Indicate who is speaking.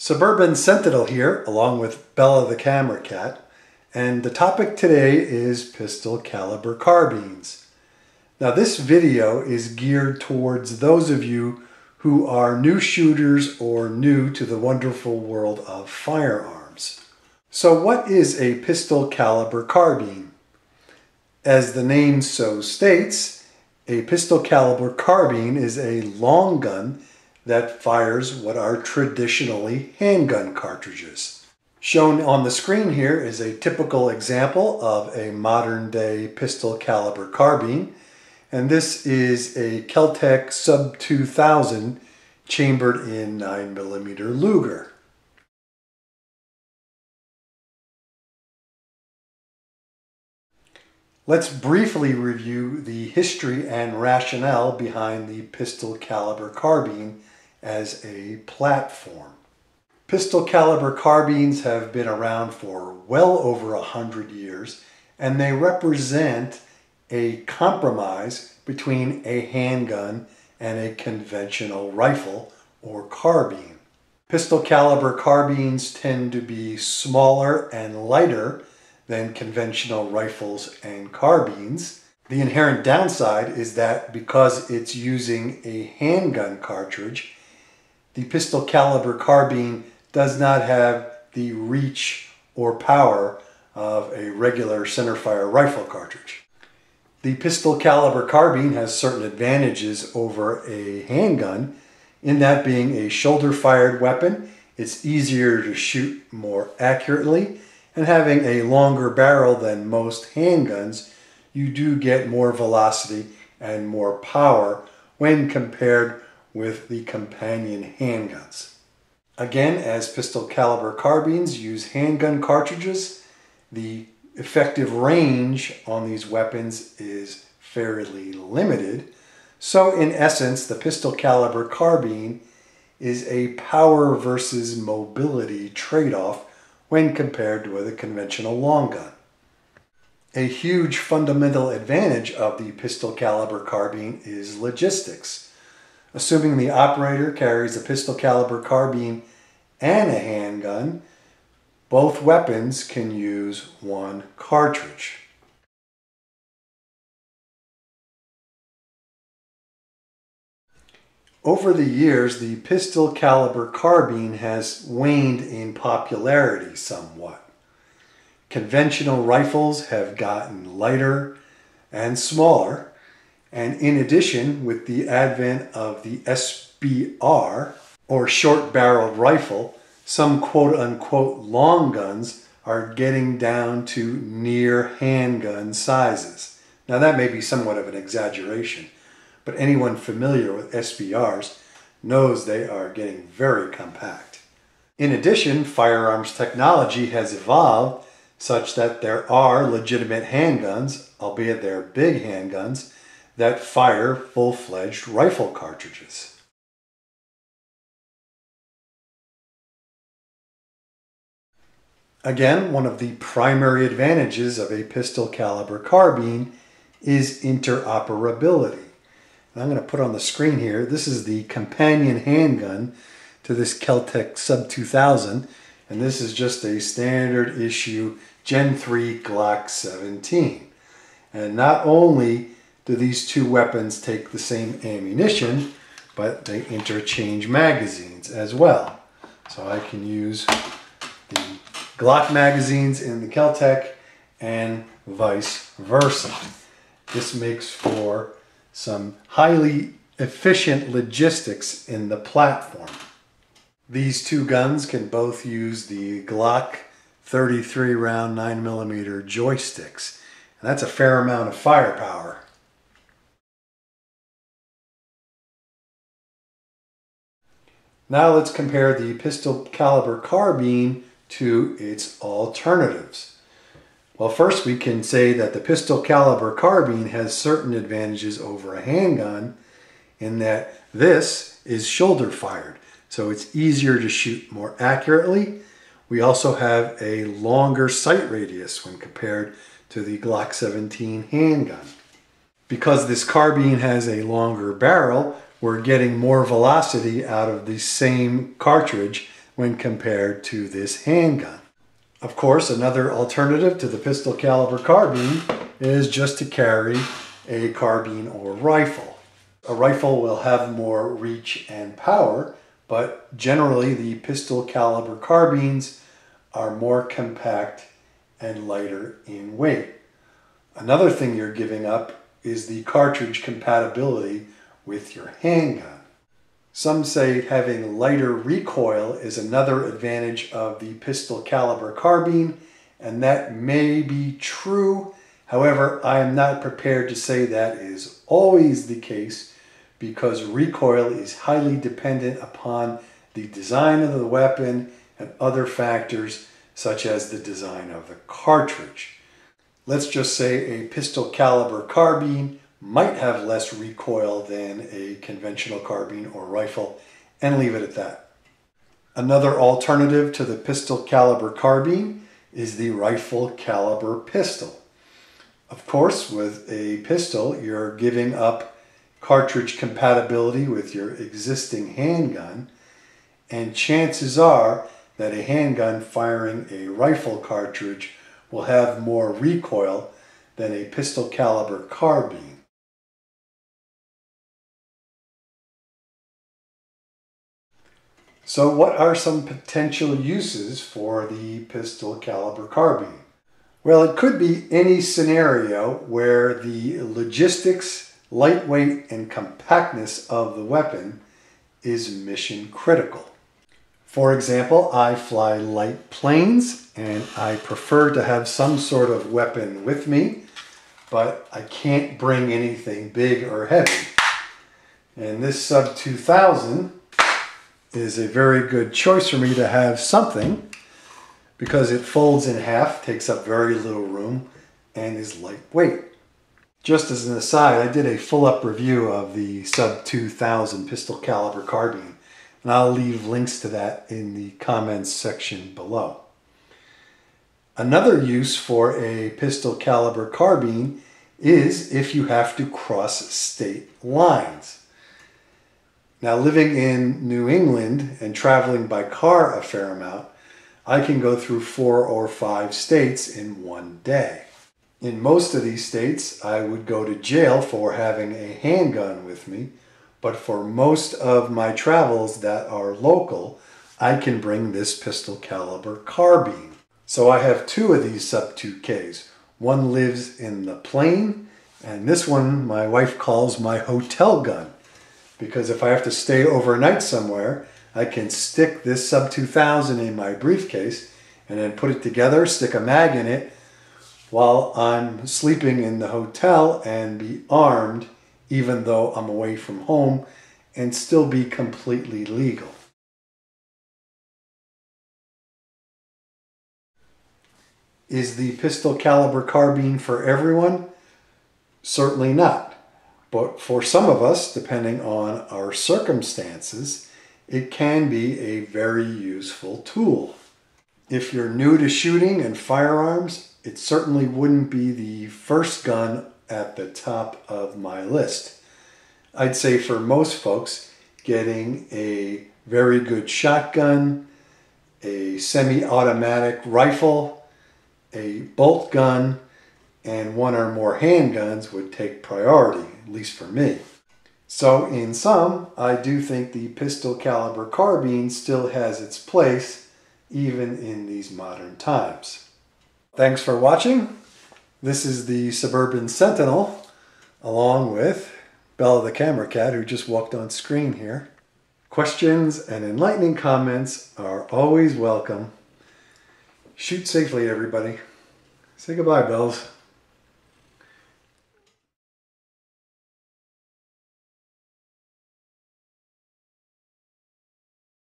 Speaker 1: Suburban Sentinel here, along with Bella the camera cat, and the topic today is pistol caliber carbines. Now this video is geared towards those of you who are new shooters or new to the wonderful world of firearms. So what is a pistol caliber carbine? As the name so states, a pistol caliber carbine is a long gun that fires what are traditionally handgun cartridges. Shown on the screen here is a typical example of a modern day pistol caliber carbine, and this is a Kel-Tec Sub 2000 chambered in 9mm Luger. Let's briefly review the history and rationale behind the pistol caliber carbine as a platform. Pistol caliber carbines have been around for well over 100 years, and they represent a compromise between a handgun and a conventional rifle or carbine. Pistol caliber carbines tend to be smaller and lighter than conventional rifles and carbines. The inherent downside is that because it's using a handgun cartridge, the pistol caliber carbine does not have the reach or power of a regular centerfire rifle cartridge. The pistol caliber carbine has certain advantages over a handgun, in that being a shoulder-fired weapon, it's easier to shoot more accurately, and having a longer barrel than most handguns, you do get more velocity and more power when compared with the companion handguns. Again, as pistol caliber carbines use handgun cartridges, the effective range on these weapons is fairly limited. So in essence, the pistol caliber carbine is a power versus mobility trade-off when compared with a conventional long gun. A huge fundamental advantage of the pistol caliber carbine is logistics. Assuming the operator carries a pistol caliber carbine and a handgun, both weapons can use one cartridge. Over the years, the pistol caliber carbine has waned in popularity somewhat. Conventional rifles have gotten lighter and smaller, and in addition, with the advent of the SBR, or short-barreled rifle, some quote-unquote long guns are getting down to near handgun sizes. Now that may be somewhat of an exaggeration, but anyone familiar with SBRs knows they are getting very compact. In addition, firearms technology has evolved such that there are legitimate handguns, albeit they're big handguns, that fire full-fledged rifle cartridges. Again, one of the primary advantages of a pistol caliber carbine is interoperability. And I'm going to put on the screen here, this is the companion handgun to this Kel-Tec Sub 2000, and this is just a standard issue Gen 3 Glock 17. And not only do these two weapons take the same ammunition, but they interchange magazines as well. So I can use the Glock magazines in the Kel-Tec and vice versa. This makes for some highly efficient logistics in the platform. These two guns can both use the Glock 33 round 9mm joysticks, and that's a fair amount of firepower. Now let's compare the pistol caliber carbine to its alternatives. Well, first we can say that the pistol caliber carbine has certain advantages over a handgun in that this is shoulder fired, so it's easier to shoot more accurately. We also have a longer sight radius when compared to the Glock 17 handgun. Because this carbine has a longer barrel, we're getting more velocity out of the same cartridge when compared to this handgun. Of course, another alternative to the pistol caliber carbine is just to carry a carbine or rifle. A rifle will have more reach and power, but generally the pistol caliber carbines are more compact and lighter in weight. Another thing you're giving up is the cartridge compatibility with your handgun. Some say having lighter recoil is another advantage of the pistol caliber carbine, and that may be true. However, I am not prepared to say that is always the case because recoil is highly dependent upon the design of the weapon and other factors such as the design of the cartridge. Let's just say a pistol caliber carbine might have less recoil than a conventional carbine or rifle, and leave it at that. Another alternative to the pistol caliber carbine is the rifle caliber pistol. Of course, with a pistol, you're giving up cartridge compatibility with your existing handgun, and chances are that a handgun firing a rifle cartridge will have more recoil than a pistol caliber carbine. So what are some potential uses for the pistol caliber carbine? Well, it could be any scenario where the logistics, lightweight, and compactness of the weapon is mission critical. For example, I fly light planes and I prefer to have some sort of weapon with me, but I can't bring anything big or heavy. And this Sub 2000 is a very good choice for me to have something because it folds in half, takes up very little room, and is lightweight. Just as an aside, I did a full-up review of the Sub 2000 pistol caliber carbine, and I'll leave links to that in the comments section below. Another use for a pistol caliber carbine is if you have to cross state lines. Now, living in New England and traveling by car a fair amount, I can go through 4 or 5 states in one day. In most of these states, I would go to jail for having a handgun with me, but for most of my travels that are local, I can bring this pistol caliber carbine. So I have 2 of these Sub 2Ks. One lives in the plane, and this one my wife calls my hotel gun. Because if I have to stay overnight somewhere, I can stick this Sub 2000 in my briefcase and then put it together, stick a mag in it while I'm sleeping in the hotel and be armed even though I'm away from home and still be completely legal. Is the pistol caliber carbine for everyone? Certainly not. But for some of us, depending on our circumstances, it can be a very useful tool. If you're new to shooting and firearms, it certainly wouldn't be the first gun at the top of my list. I'd say for most folks, getting a very good shotgun, a semi-automatic rifle, a bolt gun, and 1 or more handguns would take priority, at least for me. So in sum, I do think the pistol caliber carbine still has its place, even in these modern times. Thanks for watching. This is the Suburban Sentinel, along with Bella the camera cat, who just walked on screen here. Questions and enlightening comments are always welcome. Shoot safely, everybody. Say goodbye, Bells.